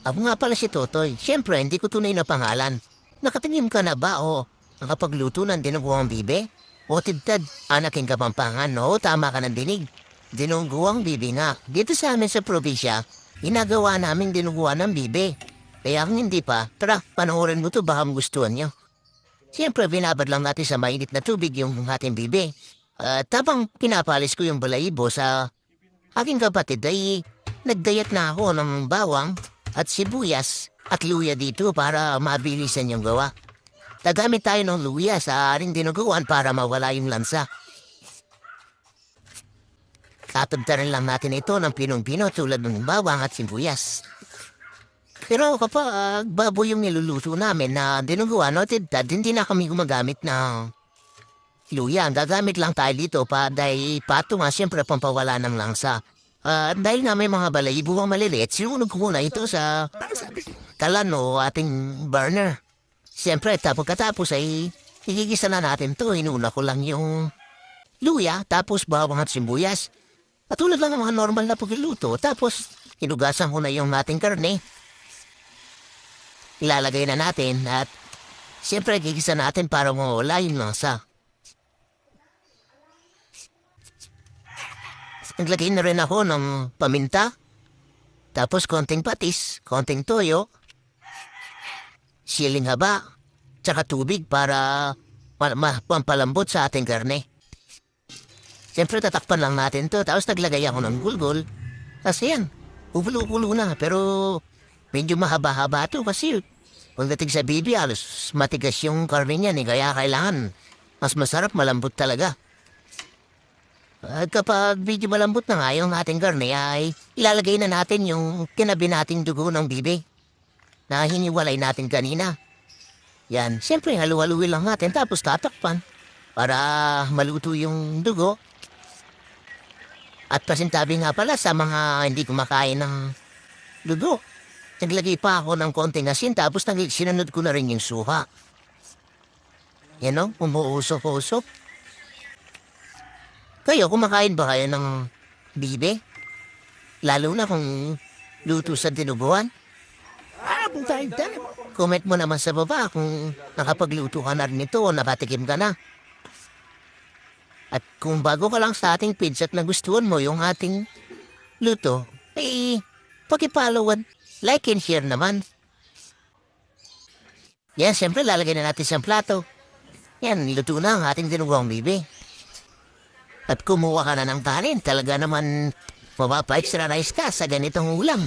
Ako nga pala si Totoy. Siyempre, hindi ko tunay na pangalan. Nakatingin ka na ba o nakapagluto ng dinuguang bibe? O tibtad, anaking kapampangan, no? Tama ka ng dinig. Dinuguang bibe nga. Dito sa amin sa probinsya, ginagawa namin dinuguan ng bibe. Kaya kung hindi pa, tara, panoorin mo to baka magustuhan nyo. Siyempre, binabad lang natin sa mainit na tubig yung ating bibe. At habang pinapalis ko yung balayibo sa aking kapatid ay nagdayat na ako ng bawang at sibuyas at luya dito para mabilisan yung gawa. Tagamit tayo ng luya sa aring dinuguan para mawala yung lansa. Tatabtaran lang natin ito ng pinong-pino tulad ng bawang at sibuyas. Pero kapag baboy yung niluluto namin na dinuguan o tidtad, hindi na kami gumagamit ng luya. Ang gagamit lang tayo dito pa dahil pato nga siyempre pampawala ng langsa. Dahil nga may mga balayibo ang maliliit, sinunog ko muna ito sa kalan o ating burner. Siyempre, pagkatapos ay higigisa na natin to. Inuna ko lang yung luya, tapos bawang at sibuyas. At tulad lang ng mga normal na pagluluto. Tapos, hinugasan ko na yung ating karne. Ilalagay na natin at siyempre, gigisa natin para mawala yung langsa. Naglagay na rin ako ng paminta, tapos konting patis, konting toyo, siling haba, tsaka tubig para pampalambot sa ating karne. Siyempre tatakpan lang natin to, tapos naglagay ako ng gulgol. Kasi yan, ulo-ulo na, pero medyo mahaba-haba to kasi pagdating sa bibi, alos matigas yung karne niyan, kaya kailangan mas masarap, malambot talaga. At kapag medyo malambot na nga yung ating karne ay ilalagay na natin yung kinabi nating dugo ng bibi na hiniwalay natin kanina. Yan, siyempre halu-haluin lang natin tapos tatakpan para maluto yung dugo. At pasintabi nga pala sa mga hindi kumakain ng dugo. Naglagay pa ako ng konting asin tapos sinunod ko na rin yung suha. Yan o, umuusok-usok. Kayo, kumakain ba kayo ng bibe? Lalo na kung luto sa dinuguan? Comment mo naman sa baba kung nakapagluto ka na rin ito o nakatikim ka na. At kung bago ka lang sa ating page at nagustuhan mo yung ating luto, eh, pakipollow at like and share naman. Yan, siyempre lalagay na natin sa plato. Yan, luto na ang ating dinuguang bibe. At kumuha ka na ng kanin, talaga naman mapapa-extra rice ka sa ganitong ulam.